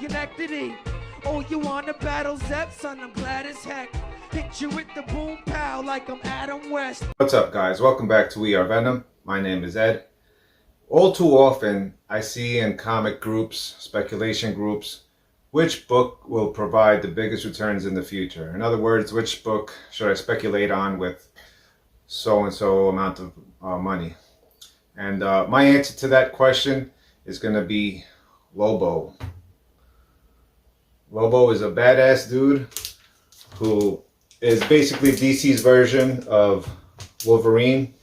Schenectady. Oh, you wanna battle Zep, son? I'm glad as heck. Hit you with the boom pow like I'm Adam West. What's up, guys? Welcome back to We Are Venom. My name is Ed. All too often, I see in comic groups, speculation groups, which book will provide the biggest returns in the future. In other words, which book should I speculate on with so-and-so amount of money? And my answer to that question is going to be Lobo. Lobo is a badass dude who is basically DC's version of Wolverine.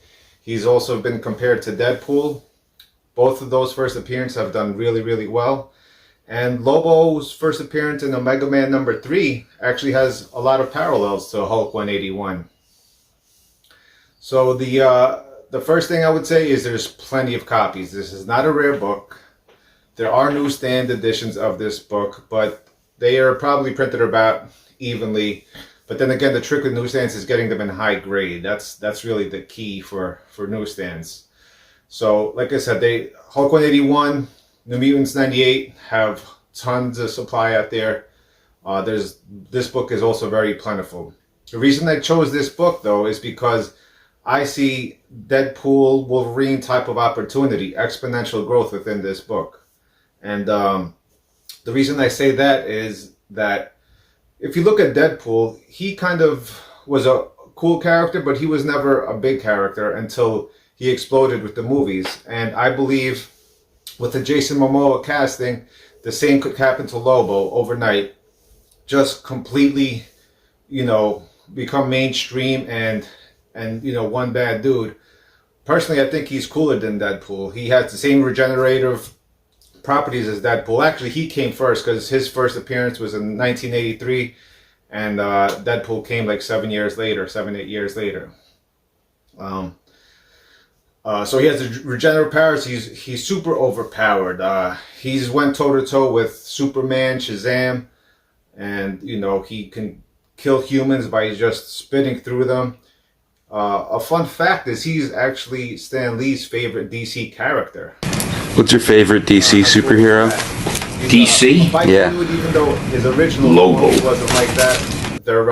He's also been compared to Deadpool. Both of those first appearances have done really, really well. And Lobo's first appearance in Omega Man #3 actually has a lot of parallels to Hulk 181. So the first thing I would say is there's plenty of copies. This is not a rare book. There are newsstand editions of this book, but they are probably printed about evenly. But then again, the trick with newsstands is getting them in high grade. That's really the key for newsstands. So, like I said, Hulk 181, New Mutants 98 have tons of supply out there. This book is also very plentiful. The reason I chose this book, though, is because I see Deadpool, Wolverine type of opportunity, exponential growth within this book. And the reason I say that is that if you look at Deadpool, he kind of was a cool character, but he was never a big character until he exploded with the movies. And I believe with the Jason Momoa casting, the same could happen to Lobo overnight. Just completely, become mainstream and one bad dude. Personally, I think he's cooler than Deadpool. He has the same regenerative properties as Deadpool. Actually, he came first because his first appearance was in 1983, and Deadpool came like 7, 8 years later. So he has the regenerative powers. He's super overpowered. He's went toe to toe with Superman, Shazam, and he can kill humans by just spitting through them. A fun fact is he's actually Stan Lee's favorite DC character. What's your favorite DC superhero? DC? Yeah. Even though his original Lobo wasn't like that, there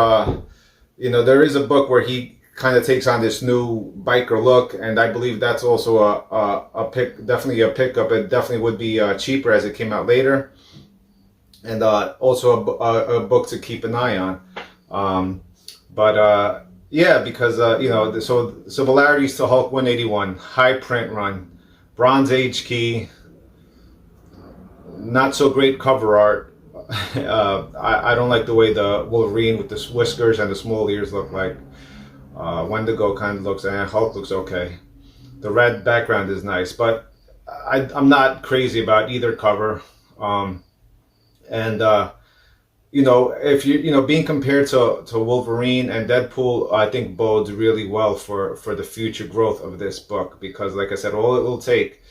is a book where he kind of takes on this new biker look, and I believe that's also definitely a pickup. It definitely would be cheaper as it came out later, and also a book to keep an eye on. Yeah, because so the similarities to Hulk 181, high print run, Bronze Age key, not so great cover art. I don't like the way the Wolverine with the whiskers and the small ears look like. Wendigo kind of looks, and Hulk looks okay. The red background is nice, but I'm not crazy about either cover. If you being compared to Wolverine and Deadpool, I think bodes really well for the future growth of this book, because like I said, all it will take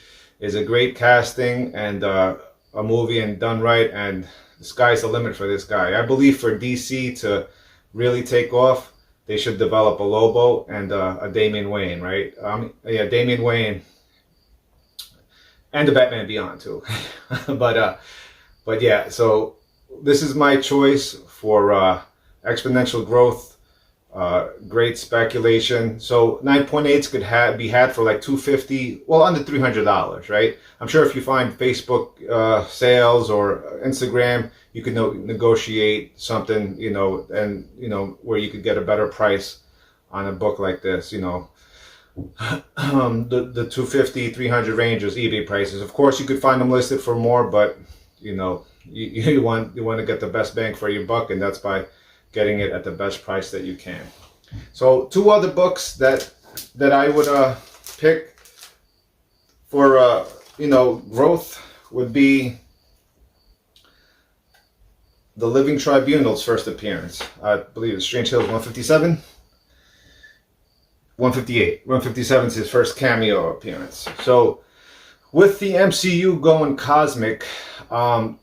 is a great casting and a movie and done right, and the sky's the limit for this guy. I believe for DC to really take off, they should develop a Lobo and a Damian Wayne, right? Damian Wayne and the Batman Beyond too. but yeah, so this is my choice for exponential growth, great speculation. So 9.8s could be had for like $250, well, under $300, right? I'm sure if you find Facebook sales or Instagram, you can negotiate something, and where you could get a better price on a book like this. The 250, 300 range is eBay prices. Of course, you could find them listed for more, but you want to get the best bang for your buck, and that's by getting it at the best price that you can. So 2 other books that I would pick for growth would be The Living Tribunal's first appearance. I believe it's Strange Tales 157. 158. 157 is his first cameo appearance. So with the MCU going cosmic, I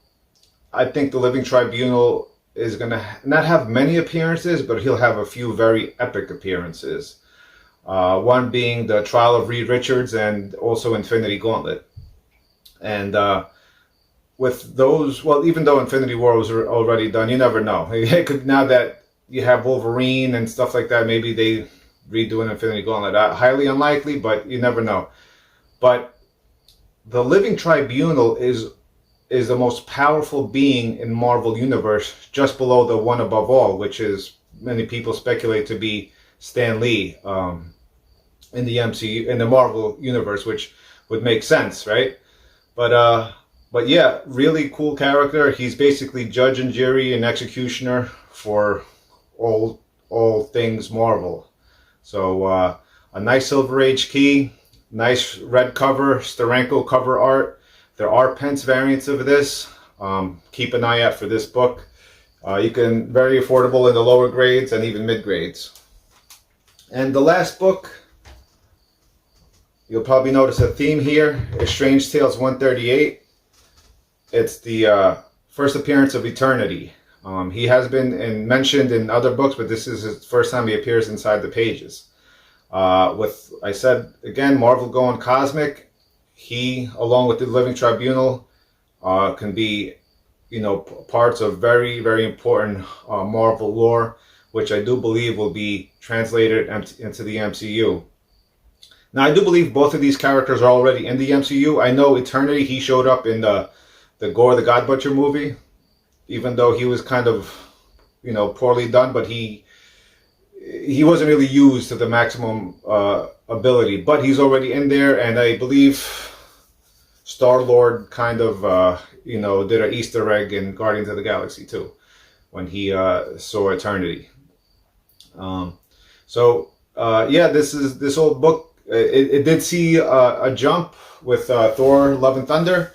think The Living Tribunal is going to not have many appearances, but he'll have a few very epic appearances. One being the Trial of Reed Richards and also Infinity Gauntlet. And with those, well, even though Infinity War was already done, you never know. It could, now that you have Wolverine and stuff like that, maybe they redo an Infinity Gauntlet. Highly unlikely, but you never know. But the Living Tribunal is the most powerful being in Marvel Universe, just below the one above all, which is, many people speculate to be Stan Lee in the MCU, in the Marvel Universe, which would make sense, right? But yeah, really cool character. He's basically judge and jury and executioner for all things Marvel. So a nice Silver Age key, nice red cover, Steranko cover art. There are Pence variants of this. Keep an eye out for this book. You can, very affordable in the lower grades and even mid grades. And the last book, you'll probably notice a theme here, is Strange Tales 138. It's the first appearance of Eternity. He has been mentioned in other books, but this is his first time he appears inside the pages. With, I said again, Marvel going cosmic, he, along with the Living Tribunal, can be, you know, parts of very, very important Marvel lore, which I do believe will be translated into the MCU. Now, I do believe both of these characters are already in the MCU. I know Eternity, he showed up in the Gore the God Butcher movie, even though he was kind of, you know, poorly done, but he wasn't really used to the maximum ability. But he's already in there, and I believe Star-Lord kind of, you know, did an Easter egg in Guardians of the Galaxy too, when he saw Eternity. Yeah, this old book. It did see a jump with Thor: Love and Thunder,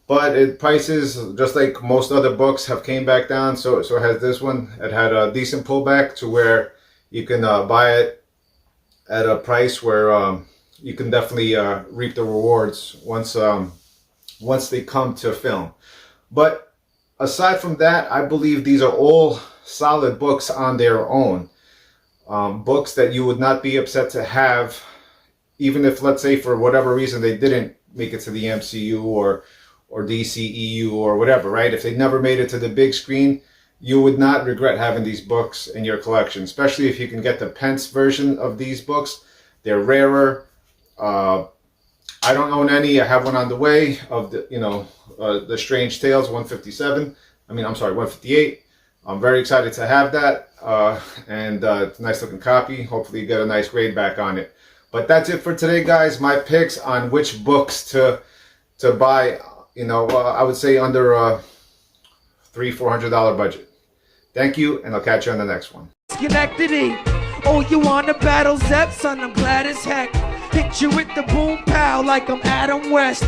but prices, just like most other books, have came back down. So has this one. It had a decent pullback to where you can buy it at a price where you can definitely reap the rewards once they come to film. But aside from that, I believe these are all solid books on their own. Books that you would not be upset to have, even if, let's say, for whatever reason they didn't make it to the MCU or DCEU or whatever, right? If they never made it to the big screen, you would not regret having these books in your collection, especially if you can get the Pence version of these books. They're rarer. I don't own any. I have one on the way of the Strange Tales 157. I'm sorry, 158. I'm very excited to have that, and it's a nice looking copy. Hopefully you get a nice grade back on it. But that's it for today, guys. My picks on which books to buy. I would say under a $300-400 budget. Thank you, and I'll catch you on the next one. Schenectady. Oh, you wanna battle Zep, son? I'm glad as heck. Hit you with the boom pow like I'm Adam West.